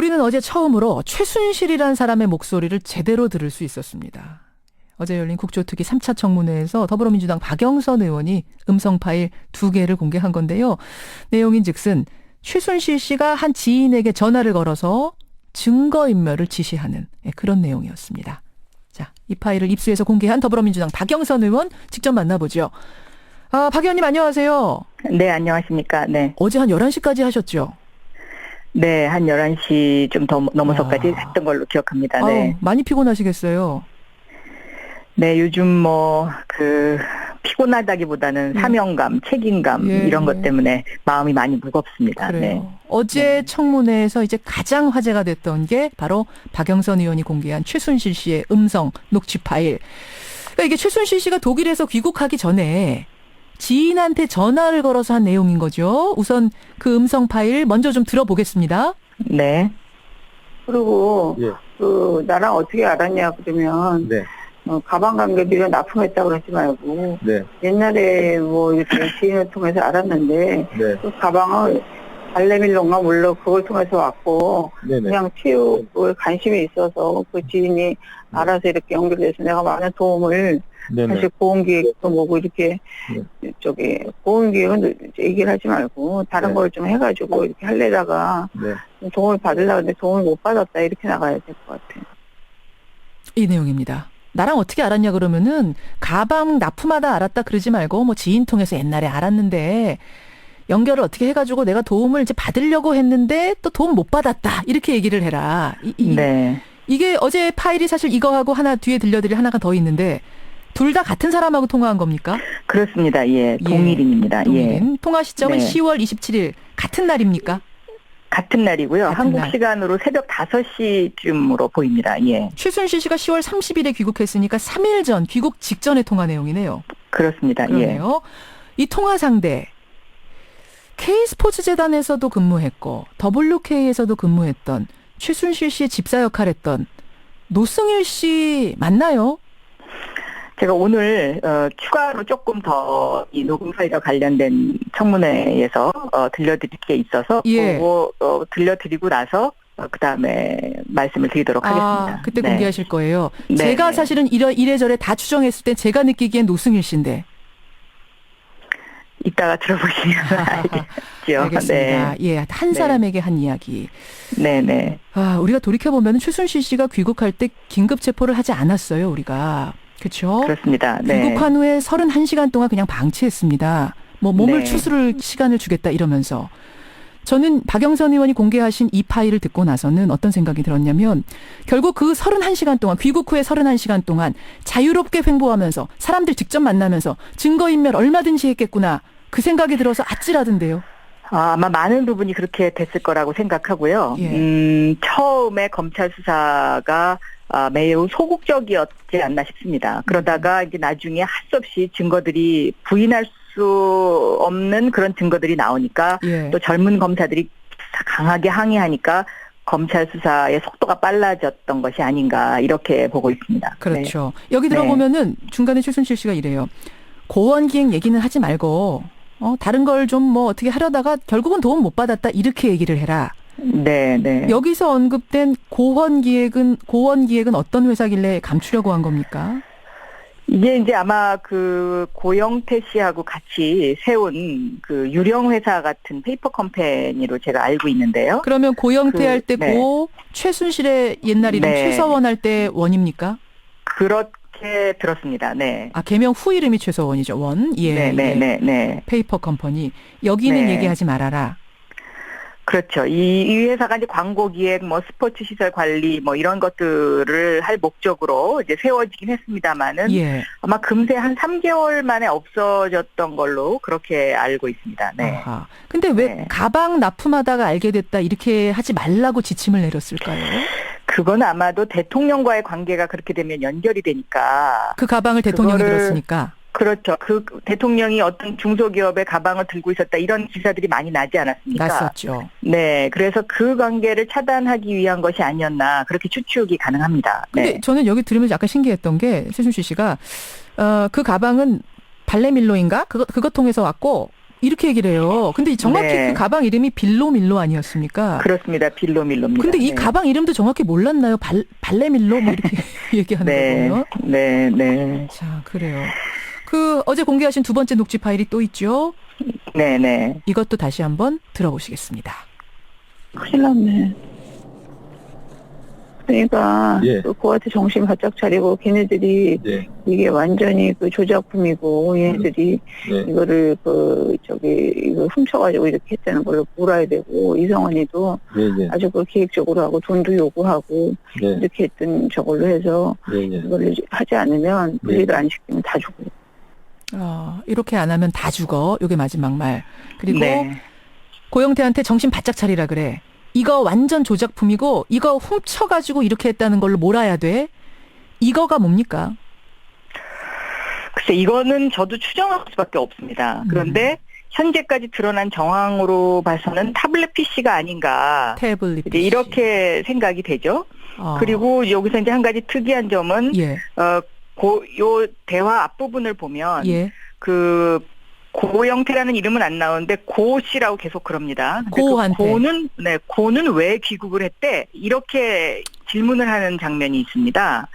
우리는 어제 처음으로 최순실이라는 사람의 목소리를 제대로 들을 수 있었습니다. 어제 열린 국조특위 3차 청문회에서 더불어민주당 박영선 의원이 음성 파일 2개를 공개한 건데요. 내용인즉슨 최순실 씨가 한 지인에게 전화를 걸어서 증거인멸을 지시하는 그런 내용이었습니다. 자, 이 파일을 입수해서 공개한 더불어민주당 박영선 의원 직접 만나보죠. 박 의원님 안녕하세요. 네, 안녕하십니까. 네. 어제 한 11시까지 하셨죠? 네, 한 11시 좀 더 넘어서까지 했던 걸로 기억합니다. 네. 많이 피곤하시겠어요? 네, 요즘 피곤하다기보다는 사명감, 책임감, 이런 것 때문에 마음이 많이 무겁습니다. 그래요. 네. 어제 청문회에서 이제 가장 화제가 됐던 게 바로 박영선 의원이 공개한 최순실 씨의 음성 녹취 파일. 그러니까 이게 최순실 씨가 독일에서 귀국하기 전에 지인한테 전화를 걸어서 한 내용인 거죠. 우선 그 음성 파일 먼저 좀 들어보겠습니다. 네. 그리고 나랑 어떻게 알았냐 그러면 네. 가방 관계비가 납품했다고 그러지 말고 네. 옛날에 뭐 이렇게 지인을 통해서 알았는데 네. 그 가방을 발레밀론가 몰라 그걸 통해서 왔고 네네. 그냥 체육에 관심이 있어서 그 지인이 알아서 이렇게 연결돼서 내가 많은 도움을 네네. 사실 보험기획도 뭐고 이렇게 보험기획은 얘기를 하지 말고 다른 네. 걸 좀 해가지고 이렇게 하려다가 네. 도움을 받으려고 했는데 도움을 못 받았다 이렇게 나가야 될 것 같아요. 이 내용입니다. 나랑 어떻게 알았냐 그러면은 가방 납품하다 알았다 그러지 말고 뭐 지인 통해서 옛날에 알았는데 연결을 어떻게 해가지고 내가 도움을 이제 받으려고 했는데 또 도움 못 받았다 이렇게 얘기를 해라. 네. 이게 어제 파일이 사실 이거하고 하나 뒤에 들려드릴 하나가 더 있는데 둘 다 같은 사람하고 통화한 겁니까? 그렇습니다. 예. 동일인입니다. 동일인. 통화 시점은 네. 10월 27일 같은 날입니까? 같은 날이고요. 같은 한국 날. 시간으로 새벽 5시쯤으로 보입니다. 예. 최순실 씨가 10월 30일에 귀국했으니까 3일 전 귀국 직전의 통화 내용이네요. 그렇습니다. 예. 그러네요. 이 통화 상대 K스포츠재단에서도 근무했고 WK에서도 근무했던 최순실 씨의 집사 역할했던 노승일 씨 맞나요? 제가 오늘 추가로 조금 더 이 녹음 파일과 관련된 청문회에서 들려드릴 게 있어서 예. 그거 들려드리고 나서 그다음에 말씀을 드리도록 하겠습니다. 그때 네. 공개하실 거예요. 네, 제가 네. 사실은 이래저래 다 추정했을 때 제가 느끼기엔 노승일 씨인데. 이따가 들어보시면 알겠죠. 알겠습니다. 네. 예, 한 사람에게 한 이야기. 네네. 우리가 돌이켜보면 최순실 씨가 귀국할 때 긴급 체포를 하지 않았어요, 우리가. 그렇죠? 그렇습니다. 네. 귀국한 후에 31시간 동안 그냥 방치했습니다. 뭐 몸을 네. 추스를 시간을 주겠다 이러면서. 저는 박영선 의원이 공개하신 이 파일을 듣고 나서는 어떤 생각이 들었냐면 결국 그 31시간 동안 귀국 후에 31시간 동안 자유롭게 횡보하면서 사람들 직접 만나면서 증거인멸 얼마든지 했겠구나. 그 생각이 들어서 아찔하던데요. 아마 많은 부분이 그렇게 됐을 거라고 생각하고요. 예. 처음에 검찰 수사가 매우 소극적이었지 않나 싶습니다. 그러다가 이제 나중에 할 수 없이 증거들이 부인할 수 없는 그런 증거들이 나오니까 예. 또 젊은 검사들이 강하게 항의하니까 검찰 수사의 속도가 빨라졌던 것이 아닌가 이렇게 보고 있습니다. 그렇죠. 여기 들어보면은 중간에 최순실 씨가 이래요. 고원기획 얘기는 하지 말고 다른 걸 좀 뭐 어떻게 하려다가 결국은 도움 못 받았다 이렇게 얘기를 해라. 네, 네. 여기서 언급된 고원기획은 어떤 회사길래 감추려고 한 겁니까? 이게 이제 아마 그 고영태 씨하고 같이 세운 그 유령 회사 같은 페이퍼 컴퍼니로 제가 알고 있는데요. 그러면 고영태 할 때 네. 최순실의 옛날 이름 네. 최서원 할 때 원입니까? 그렇게 들었습니다. 네. 개명 후 이름이 최서원이죠. 원. 예. 네. 페이퍼 컴퍼니. 여기는 네. 얘기하지 말아라. 그렇죠. 이 회사가 이제 광고 기획, 스포츠 시설 관리, 이런 것들을 할 목적으로 이제 세워지긴 했습니다만은 예. 아마 금세 한 3개월 만에 없어졌던 걸로 그렇게 알고 있습니다. 네. 아하. 근데 왜 네. 가방 납품하다가 알게 됐다 이렇게 하지 말라고 지침을 내렸을까요? 그건 아마도 대통령과의 관계가 그렇게 되면 연결이 되니까. 그 가방을 대통령이 들었으니까. 그렇죠. 그 대통령이 어떤 중소기업의 가방을 들고 있었다 이런 기사들이 많이 나지 않았습니까? 났었죠. 네. 그래서 그 관계를 차단하기 위한 것이 아니었나 그렇게 추측이 가능합니다. 근데 네. 저는 여기 들으면서 약간 신기했던 게 최순실 씨가 그 가방은 발레밀로인가? 그것 통해서 왔고 이렇게 얘기를 해요. 근데 정확히 네. 그 가방 이름이 빌로밀로 아니었습니까? 그렇습니다. 빌로밀로입니다. 근데 이 네. 가방 이름도 정확히 몰랐나요? 발레밀로 뭐 이렇게 얘기하는 네, 거군요. 네, 네, 자, 그래요. 그 어제 공개하신 두 번째 녹취 파일이 또 있죠. 네, 네. 이것도 다시 한번 들어보시겠습니다. 큰일 났네. 그러니까 예. 그한테 정신 바짝 차리고 걔네들이 네, 이게 완전히 그 조작품이고 얘네들이 네, 이거를 이거 훔쳐가지고 이렇게 했다는 걸로 몰아야 되고 이성원이도 네, 네, 아주 그 계획적으로 하고 돈도 요구하고 네, 이렇게 했던 저걸로 해서 네, 네. 이걸 하지 않으면 분리를 안 시키면 다 죽어요. 이렇게 안 하면 다 죽어. 요게 마지막 말. 그리고 네. 고영태한테 정신 바짝 차리라 그래. 이거 완전 조작품이고 이거 훔쳐가지고 이렇게 했다는 걸로 몰아야 돼. 이거가 뭡니까? 글쎄, 이거는 저도 추정할 수밖에 없습니다. 그런데 현재까지 드러난 정황으로 봐서는 타블렛 PC가 아닌가. 태블릿 이제 PC. 이렇게 생각이 되죠. 그리고 여기서 이제 한 가지 특이한 점은 예, 요 대화 앞부분을 보면 예. 그 고영태라는 이름은 안 나오는데 고 씨라고 계속 그럽니다. 근데 고한테. 고는 왜 귀국을 했대? 이렇게 질문을 하는 장면이 있습니다.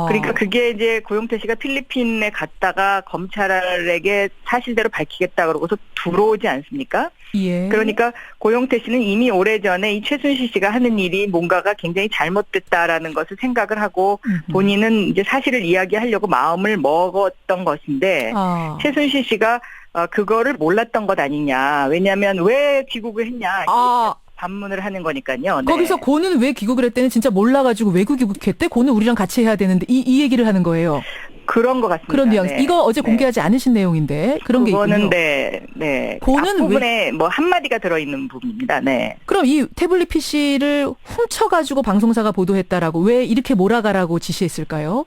그러니까 그게 이제 고영태 씨가 필리핀에 갔다가 검찰에게 사실대로 밝히겠다 그러고서 들어오지 않습니까? 예. 그러니까 고영태 씨는 이미 오래전에 이 최순실 씨가 하는 일이 뭔가가 굉장히 잘못됐다라는 것을 생각을 하고 본인은 이제 사실을 이야기하려고 마음을 먹었던 것인데 최순실 씨가 그거를 몰랐던 것 아니냐. 왜냐하면 왜 귀국을 했냐. 반문을 하는 거니까요. 네. 거기서 고는 왜 귀국을 했대는 진짜 몰라가지고 왜 귀국했대? 고는 우리랑 같이 해야 되는데 이 얘기를 하는 거예요. 그런 것 같습니다. 그런 뉘앙스. 네. 이거 어제 공개하지 않으신 내용인데 그런 게 있군요. 그거는 네. 고는 앞부분에 뭐 한마디가 들어있는 부분입니다. 네. 그럼 이 태블릿 PC를 훔쳐가지고 방송사가 보도했다라고 왜 이렇게 몰아가라고 지시했을까요?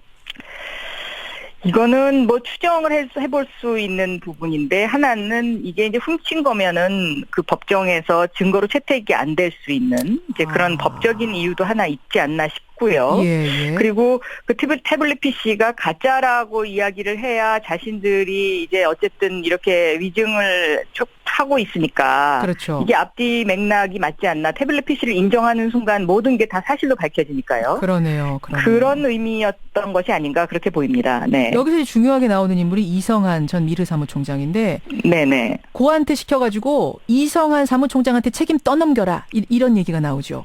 이거는 뭐 추정을 해볼 수 있는 부분인데 하나는 이게 이제 훔친 거면은 그 법정에서 증거로 채택이 안 될 수 있는 이제 그런 법적인 이유도 하나 있지 않나 싶고요. 예. 그리고 그 태블릿 PC가 가짜라고 이야기를 해야 자신들이 이제 어쨌든 이렇게 위증을 하고 있으니까 그렇죠. 이게 앞뒤 맥락이 맞지 않나. 태블릿 PC를 인정하는 순간 모든 게 다 사실로 밝혀지니까요. 그러네요. 그런 의미였던 것이 아닌가 그렇게 보입니다. 네. 여기서 중요하게 나오는 인물이 이성한 전 미르 사무총장인데 네네. 고한테 시켜가지고 이성한 사무총장한테 책임 떠넘겨라 이런 얘기가 나오죠.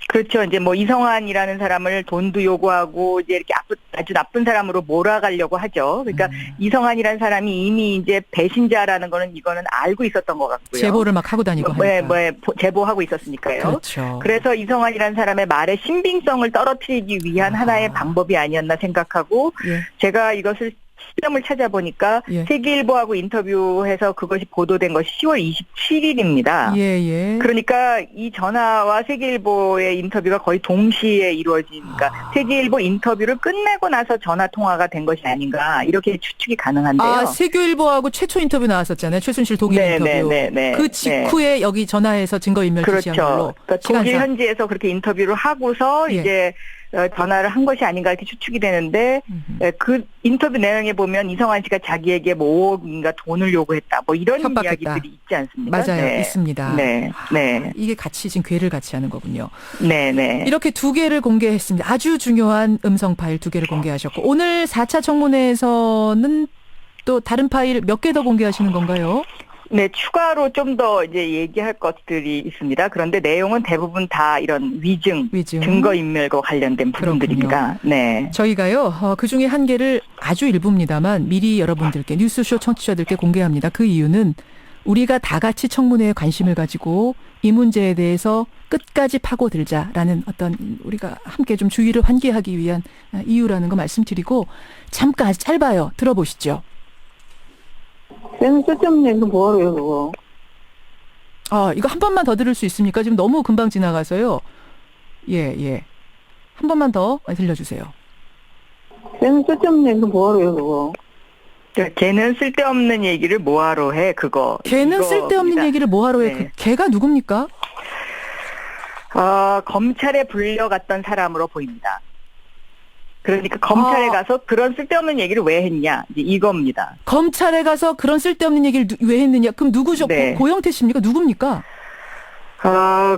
그렇죠. 이제 뭐 이성환이라는 사람을 돈도 요구하고 이제 이렇게 아주 나쁜 사람으로 몰아가려고 하죠. 그러니까 이성환이라는 사람이 이미 이제 배신자라는 거는 이거는 알고 있었던 것 같고요. 제보를 막 하고 다니고 하니까. 제보하고 있었으니까요. 그렇죠. 그래서 이성환이라는 사람의 말의 신빙성을 떨어뜨리기 위한 하나의 방법이 아니었나 생각하고 예. 제가 이것을 시점을 찾아보니까 예. 세계일보하고 인터뷰해서 그것이 보도된 것이 10월 27일입니다. 예. 그러니까 이 전화와 세계일보의 인터뷰가 거의 동시에 이루어진, 그러니까 세계일보 인터뷰를 끝내고 나서 전화 통화가 된 것이 아닌가 이렇게 추측이 가능한데요. 세계일보하고 최초 인터뷰 나왔었잖아요. 최순실 독일 인터뷰. 그 직후에 여기 전화해서 증거인멸 지시한 걸로. 그러니까 독일 현지에서 그렇게 인터뷰를 하고서 예. 이제 전화를 한 것이 아닌가 이렇게 추측이 되는데 그 인터뷰 내용에 보면 이성환 씨가 자기에게 뭐 5억인가 돈을 요구했다. 뭐 이런 협박했다. 이야기들이 있지 않습니까? 맞아요. 네. 있습니다. 네. 이게 같이 지금 궤를 같이 하는 거군요. 네. 이렇게 두 개를 공개했습니다. 아주 중요한 음성 파일 두 개를 공개하셨고 오늘 4차 청문회에서는 또 다른 파일 몇 개 더 공개하시는 건가요? 네, 추가로 좀 더 이제 얘기할 것들이 있습니다. 그런데 내용은 대부분 다 이런 위증. 증거인멸과 관련된 부분들입니다. 네. 저희가요, 그 중에 한 개를 아주 일부입니다만 미리 여러분들께, 뉴스쇼 청취자들께 공개합니다. 그 이유는 우리가 다 같이 청문회에 관심을 가지고 이 문제에 대해서 끝까지 파고들자라는 어떤 우리가 함께 좀 주의를 환기하기 위한 이유라는 거 말씀드리고 잠깐 아주 짧아요. 들어보시죠. 쟤는 쓸데없는 얘기 뭐하러요 그거. 이거 한 번만 더 들을 수 있습니까? 지금 너무 금방 지나가서요. 예. 한 번만 더 들려주세요. 쟤는 쓸데없는 얘기 뭐하러요 그거. 걔는 쓸데없는 얘기를 뭐하러 해 그거. 걔는 쓸데없는 얘기를 뭐하러 해. 네. 걔가 누굽니까? 검찰에 불려갔던 사람으로 보입니다. 그러니까 검찰에 아. 가서 그런 쓸데없는 얘기를 왜 했냐 이제 이겁니다. 검찰에 가서 그런 쓸데없는 얘기를 왜 했느냐? 그럼 누구죠? 네. 고영태 씨입니까? 누굽니까?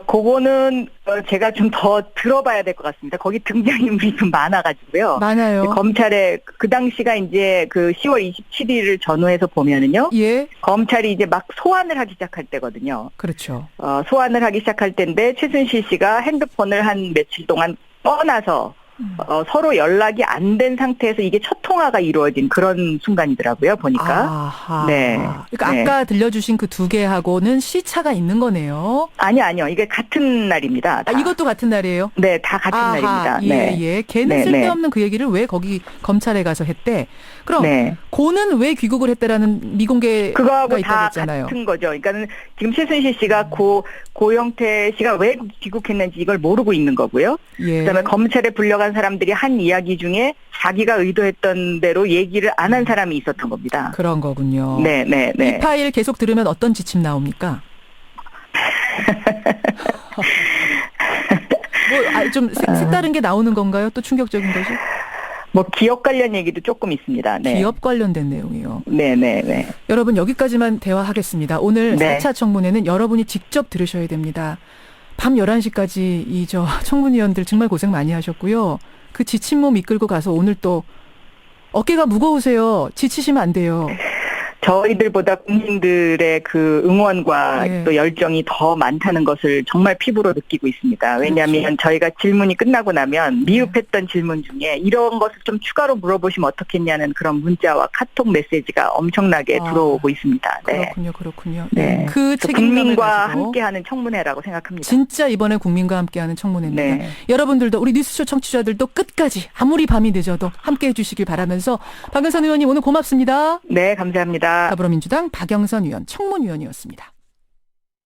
그거는 제가 좀 더 들어봐야 될 것 같습니다. 거기 등장인물이 좀 많아가지고요. 많아요. 검찰에 그 당시가 이제 그 10월 27일을 전후해서 보면은요. 예, 검찰이 이제 막 소환을 하기 시작할 때거든요. 그렇죠. 소환을 하기 시작할 때인데 최순실 씨가 핸드폰을 한 며칠 동안 꺼놔서 서로 연락이 안 된 상태에서 이게 첫 통화가 이루어진 그런 순간이더라고요. 보니까. 아하. 네. 그러니까 네. 아까 들려주신 그 두 개하고는 시차가 있는 거네요. 아니요. 이게 같은 날입니다. 다. 이것도 같은 날이에요. 네, 다 같은 날입니다. 예, 네. 예. 걔는 네, 쓸데없는 그 얘기를 왜 거기 검찰에 가서 했대? 그럼 네. 고는 왜 귀국을 했대라는 미공개가 그거하고 있다고 다 했잖아요. 같은 거죠. 그러니까는 지금 최순실 씨가 고영태 씨가 왜 귀국했는지 이걸 모르고 있는 거고요. 예. 그다음에 검찰에 불려간 사람들이 한 이야기 중에 자기가 의도했던 대로 얘기를 안 한 사람이 있었던 겁니다. 그런 거군요. 네. 이 파일 계속 들으면 어떤 지침 나옵니까? 좀 색다른 게 나오는 건가요? 또 충격적인 것이? 뭐 기업 관련 얘기도 조금 있습니다. 네. 기업 관련된 내용이요. 네. 여러분 여기까지만 대화하겠습니다. 오늘 네. 4차 청문회는 여러분이 직접 들으셔야 됩니다. 밤 11시까지 청문위원들 정말 고생 많이 하셨고요. 그 지친 몸 이끌고 가서 오늘 또 어깨가 무거우세요. 지치시면 안 돼요. 저희들보다 국민들의 그 응원과 네. 또 열정이 더 많다는 것을 정말 피부로 느끼고 있습니다. 왜냐하면 그렇죠. 저희가 질문이 끝나고 나면 미흡했던 질문 중에 이런 것을 좀 추가로 물어보시면 어떻겠냐는 그런 문자와 카톡 메시지가 엄청나게 들어오고 있습니다. 네. 그렇군요. 네. 그 책임감을 국민과 가지고 함께하는 청문회라고 생각합니다. 진짜 이번에 국민과 함께하는 청문회입니다. 네. 여러분들도 우리 뉴스쇼 청취자들도 끝까지 아무리 밤이 늦어도 함께해 주시길 바라면서 박영선 의원님 오늘 고맙습니다. 네, 감사합니다. 더불어민주당 박영선 의원 청문위원이었습니다.